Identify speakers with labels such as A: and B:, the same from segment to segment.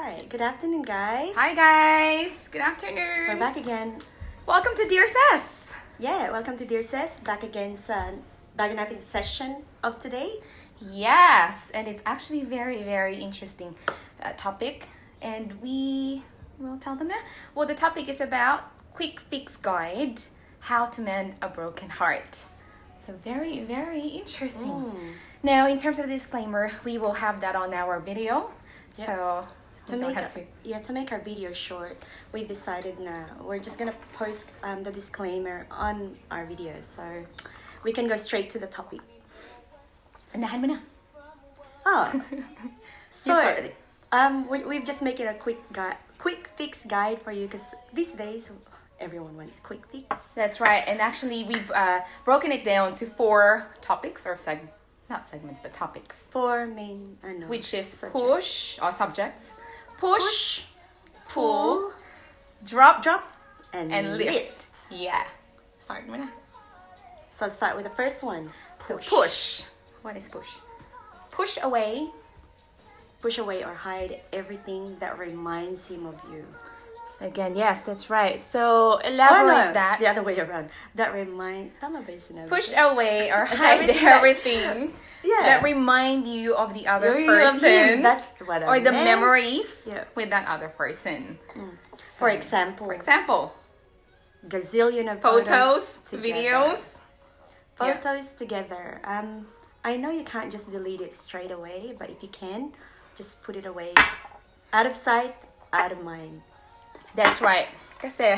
A: Hi, good afternoon, guys.
B: Hi guys! Good afternoon!
A: We're back again.
B: Welcome to Dear Sis!
A: Yeah, welcome to Dear Sis. Back again sa bago nating session of today.
B: Yes! And it's actually very, very interesting topic. And we will tell them that. Well, the topic is about quick fix guide, how to mend a broken heart. So very, very interesting. Now, in terms of disclaimer, we will have that on our video.
A: Yep.
B: So
A: To make our video short, we decided na we're just gonna post the disclaimer on our video, so we can go straight to the topic.
B: Anahan mo na.
A: Oh, so
B: started.
A: we've just made it a quick fix guide for you because these days everyone wants quick fix.
B: That's right. And actually, we've broken it down to 4 topics or not segments, but topics.
A: 4 main,
B: Which is
A: subject.
B: push or subjects. Push, pull,
A: drop,
B: and lift. Yeah. Start mo na.
A: So start with the first one.
B: So push. What is push? Push away.
A: Push away or hide everything that reminds him of you.
B: So again, yes, that's right. So elaborate that.
A: The other way around. Tama ba yung sinabi
B: Push
A: ko?
B: away or hide everything that remind you of the other person.
A: That's what I
B: or the
A: meant.
B: memories with that other person.
A: For example, gazillion of
B: photos,
A: together.
B: videos.
A: Photos together. I know you can't just delete it straight away, but if you can, just put it away. Out of sight, out of mind.
B: That's right. Kasi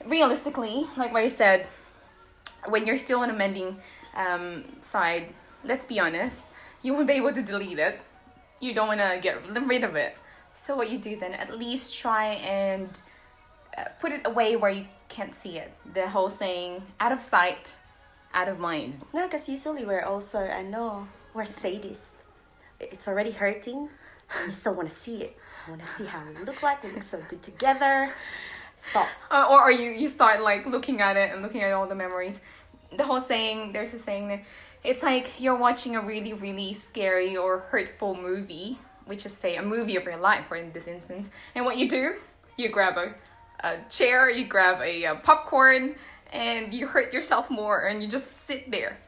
B: realistically, like what you said, when you're still on a mending side, let's be honest, you won't be able to delete it. You don't want to get rid of it. So what you do then, at least try and put it away where you can't see it. The whole saying, out of sight, out of mind.
A: No, because usually we're we're sadists. It's already hurting. You still want to see it. I want to see how we look like. We look so good together. Stop.
B: Or you start like looking at it and looking at all the memories. The whole saying, there's a saying that it's like you're watching a really, really scary or hurtful movie, which is say a movie of your life, or in this instance. And what you do, you grab a chair, you grab a popcorn, and you hurt yourself more, and you just sit there.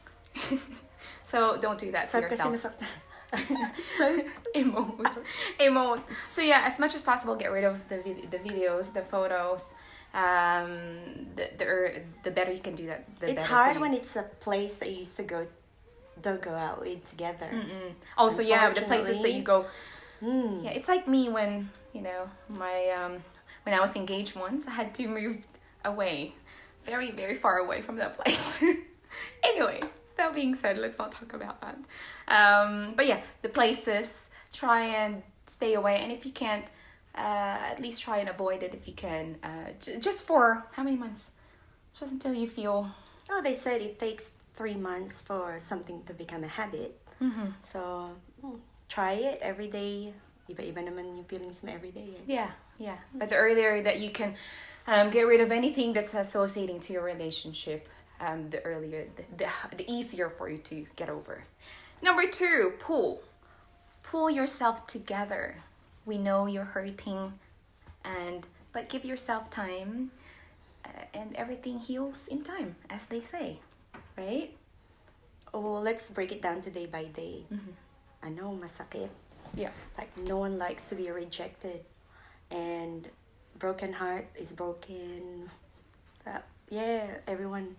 B: So don't do that to yourself.
A: So
B: emote. So yeah, as much as possible, get rid of the videos, the photos. The better you can do that, the
A: it's
B: better
A: hard
B: for you.
A: when it's a place that you used to don't go out with together.
B: Also, yeah, the places that you go.
A: Mm.
B: Yeah, it's like me when my when I was engaged once, I had to move away, very, very far away from that place. Anyway, that being said, let's not talk about that. But yeah, the places, try and stay away, and if you can't, at least try and avoid it if you can. Just for how many months? Just until you feel.
A: Oh, they said it takes 3 months for something to become a habit. So try it every day. Iba-iba naman yung feelings mo every day.
B: Yeah. But the earlier that you can get rid of anything that's associating to your relationship, the earlier, the easier for you to get over. Number 2, pull. Pull yourself together. We know you're hurting, but give yourself time, and everything heals in time, as they say, right?
A: Oh, let's break it down to day by day. I know, masakit.
B: Yeah.
A: Like, no one likes to be rejected. And broken heart is broken. Everyone...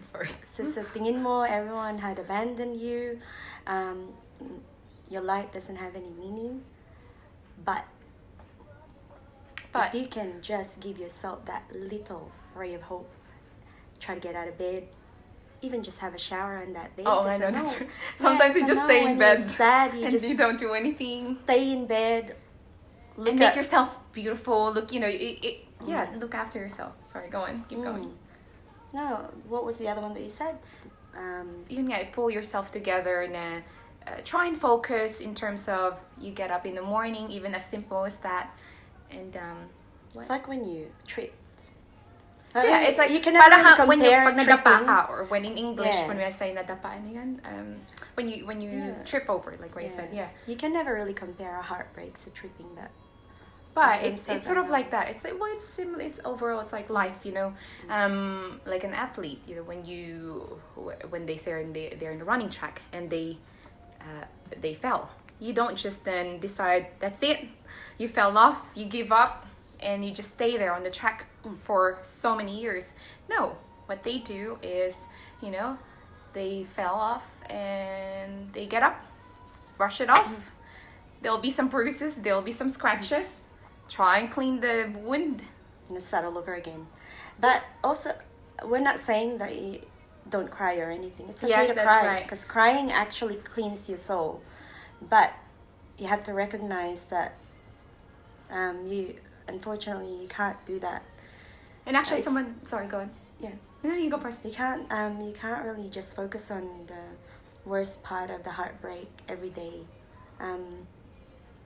B: Sorry.
A: So sa tingin mo, everyone had abandoned you. Your life doesn't have any meaning. But if you can just give yourself that little ray of hope, try to get out of bed, even just have a shower on that day.
B: Oh, I know. That's true. Sometimes you just stay in bed
A: sad,
B: you don't do anything.
A: Stay in bed.
B: And make yourself beautiful. Look, look after yourself. Sorry, go on. Keep going.
A: No, what was the other one that you said?
B: Yun nga, pull yourself together na try and focus in terms of you get up in the morning, even as simple as that. And
A: it's like when you tripped.
B: Yeah, it's like
A: you can never really compare
B: pag nadapa
A: tripping.
B: ka, or when in English when we say nadapa, ano yan? When you trip over, like what you said, yeah.
A: You can never really compare a heartbreak to tripping that.
B: But
A: Okay,
B: it's
A: so
B: sort of
A: then,
B: like that. It's like, well, it's similar. It's overall, it's like life, you know. Like an athlete, you know, when they say they're in the running track and they fell. You don't just then decide that's it. You fell off. You give up, and you just stay there on the track for so many years. No, what they do is, you know, they fell off and they get up, brush it off. There'll be some bruises. There'll be some scratches. Try and clean the wound.
A: And start all over again. But also, we're not saying that you don't cry or anything. It's okay
B: Yes,
A: to
B: that's
A: cry
B: right.
A: because crying actually cleans your soul. But you have to recognize that you unfortunately you can't do that.
B: And actually,
A: It's-
B: sorry, go on.
A: Yeah,
B: No, you go first.
A: you can't really just focus on the worst part of the heartbreak every day.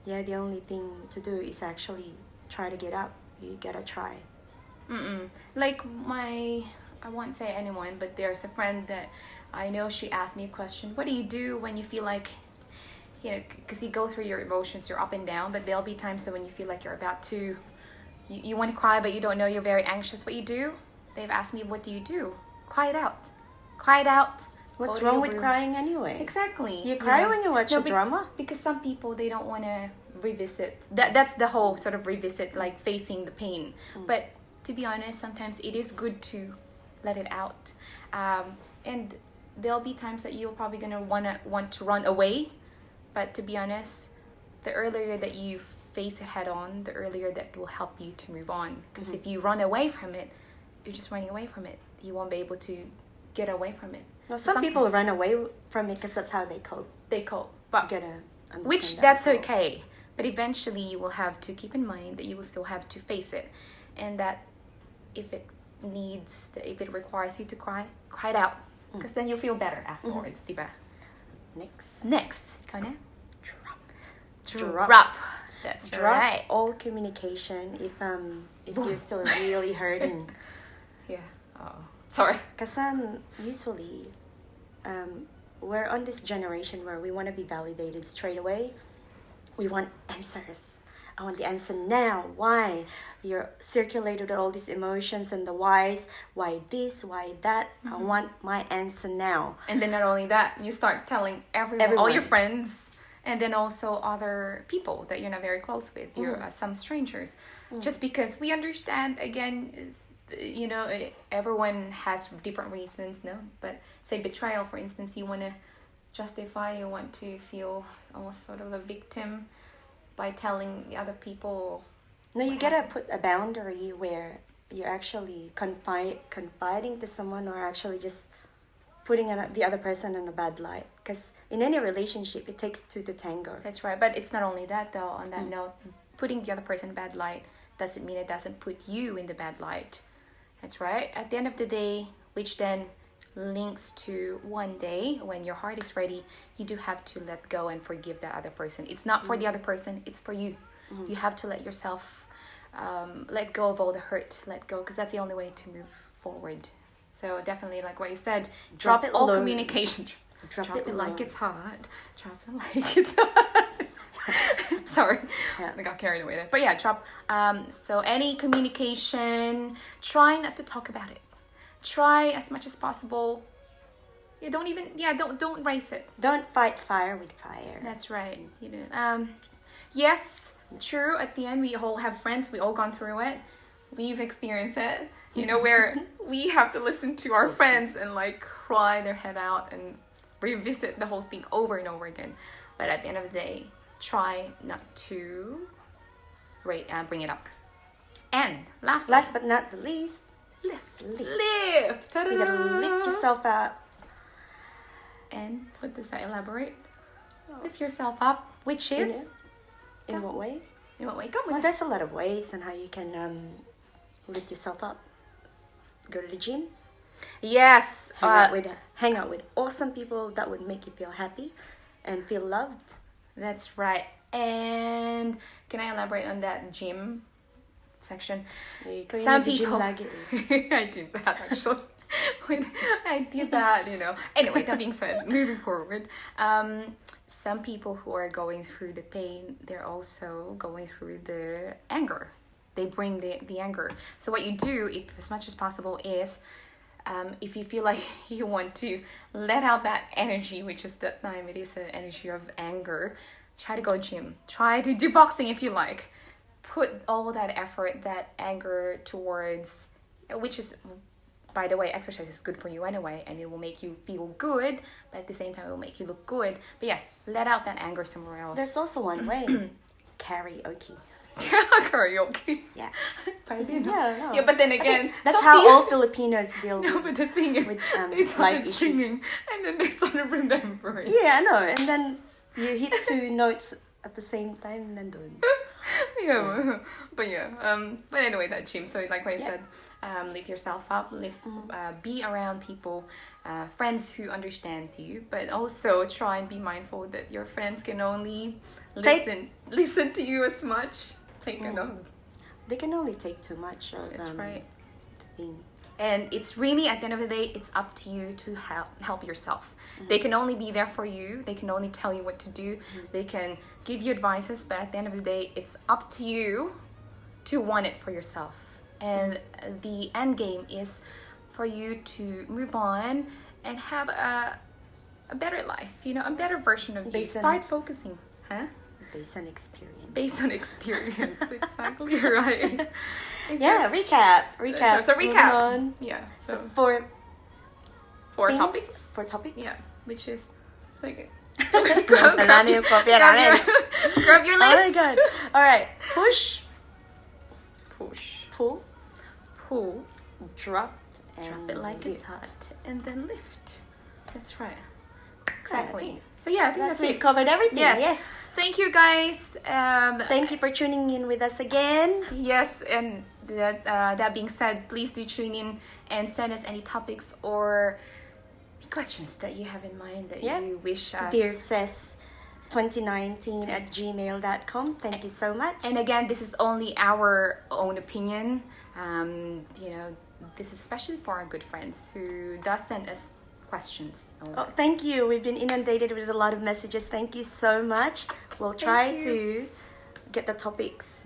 A: Yeah, the only thing to do is actually try to get up. You gotta try.
B: Like I won't say anyone, but there's a friend that I know. She asked me a question. What do you do when you feel like, you know, because you go through your emotions, you're up and down, but there'll be times that when you feel like you're about to, you want to cry, but you don't know, you're very anxious. What you do? They've asked me, what do you do? Cry it out. Cry it out.
A: What's
B: Go to
A: wrong
B: your
A: with
B: room.
A: crying anyway?
B: Exactly.
A: You cry
B: know?
A: when you watch
B: No,
A: a drama?
B: Because some people, they don't want to revisit. That's the whole sort of revisit, like facing the pain. But to be honest, sometimes it is good to let it out. And there'll be times that you're probably going to want to run away. But to be honest, the earlier that you face it head on, the earlier that will help you to move on. Because if you run away from it, you're just running away from it. You won't be able to get away from it.
A: Well, some people run away from it because that's how they cope.
B: They cope. But
A: You gotta understand
B: which
A: that
B: that's
A: as well.
B: okay. But eventually you will have to keep in mind that you will still have to face it. And that if it requires you to cry it out. Because then you'll feel better afterwards, diba? Next, kanya? Drop. That's
A: Drop
B: right.
A: all communication if you're still really hurting.
B: Yeah. Oh, sorry.
A: Because usually we're on this generation where we want to be validated straight away. We want answers. I want the answer now. Why? You're circulated with all these emotions and the whys. Why this? Why that? I want my answer now.
B: And then not only that, you start telling everyone, all your
A: Everyone.
B: friends, and then also other people that you're not very close with, you're some strangers. Just because we understand, again, you know, everyone has different reasons, no? But say betrayal, for instance, you want to justify, you want to feel almost sort of a victim by telling the other people.
A: No, you gotta put a boundary where you're actually confiding to someone or actually just putting the other person in a bad light. Because in any relationship, it takes two to tango.
B: That's right. But it's not only that, though. On that note, putting the other person in a bad light doesn't mean it doesn't put you in the bad light. That's right. At the end of the day, which then links to one day when your heart is ready, you do have to let go and forgive that other person. It's not for the other person, it's for you. You have to let yourself let go of all the hurt, let go, because that's the only way to move forward. So definitely, like what you said, drop
A: it
B: all
A: low.
B: communication. Drop it
A: low.
B: like it's hot. Drop it like it's hot. Sorry,
A: Yeah.
B: I got carried away there. But yeah, drop. So any communication, try not to talk about it. Try as much as possible. You don't raise it.
A: Don't fight fire with fire.
B: That's right. You know. Yes, true. At the end, we all have friends. We all gone through it. We've experienced it. You know, where we have to listen to our friends and like cry their head out and revisit the whole thing over and over again. But at the end of the day, try not to bring it up. And lastly,
A: Last but not the least,
B: lift.
A: You gotta lift yourself up.
B: And what does that elaborate? Lift yourself up, which is
A: In what way?
B: in what way? Come
A: Well,
B: with
A: there's a lot of ways on how you can lift yourself up. Go to the gym.
B: Yes.
A: Hang out with awesome people that would make you feel happy and feel loved.
B: That's right. And can I elaborate on that gym section? Some people. I did that actually. I did that, you know. Anyway, that being said, moving forward, some people who are going through the pain, they're also going through the anger. They bring the anger. So what you do, if as much as possible, is if you feel like you want to let out that energy, which is that time it is an energy of anger, try to go gym. Try to do boxing if you like. Put all that effort, that anger towards, which is, by the way, exercise is good for you anyway, and it will make you feel good, but at the same time it will make you look good. But yeah, let out that anger somewhere else.
A: There's also one way. Karaoke.
B: Karaoke.
A: Yeah.
B: Pardon?
A: Yeah, no.
B: Yeah, but then again,
A: that's how all Filipinos deal
B: No, but the thing is,
A: with
B: they
A: life
B: started
A: issues.
B: singing, and then they started remembering.
A: Yeah, I know. And then you hit 2 notes at the same time, and then done.
B: Yeah, but yeah. But anyway, that gym. So like what I
A: Yeah.
B: said, lift yourself up. Be around people, friends who understands you, but also try and be mindful that your friends can only listen to you as much. Take it off.
A: They can only take too much of
B: That's right.
A: the thing.
B: And it's really, at the end of the day, it's up to you to help yourself. They can only be there for you. They can only tell you what to do. They can give you advices, but at the end of the day, it's up to you to want it for yourself. And the end game is for you to move on and have a better life, a better version of you. Start focusing. Huh?
A: Based on experience.
B: Based on experience. Exactly right.
A: Yeah, recap.
B: So
A: Moving
B: recap.
A: on.
B: Yeah.
A: So four things,
B: topics.
A: 4 topics.
B: Yeah, which is like
A: Grab your
B: grab your list.
A: Oh my god. Alright. Push, pull, drop, and
B: drop it like it's
A: lift.
B: hot, and then lift. That's right. Exactly.
A: think
B: So yeah, I think that's
A: we
B: it.
A: covered everything.
B: Yes.
A: Yes.
B: Thank you guys.
A: Thank you for tuning in with us again.
B: Yes, and that being said, please do tune in and send us any topics or questions that you have in mind that you wish us.
A: Dear Sis 2019 at gmail.com. Thank you so much.
B: And again, this is only our own opinion. This is especially for our good friends who does send us questions.
A: Oh, thank you. We've been inundated with a lot of messages. Thank you so much. We'll try to get the topics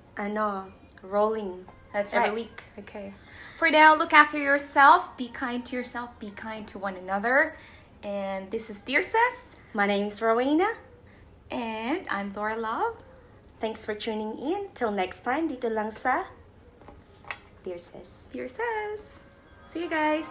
A: rolling.
B: That's
A: every
B: right.
A: week.
B: Okay. For now, look after yourself. Be kind to yourself. Be kind to one another. And this is Dear Sis.
A: My name is Rowena.
B: And I'm Lora Love.
A: Thanks for tuning in. Till next time, dito lang sa Dear Sis.
B: Dear Sis. See you guys.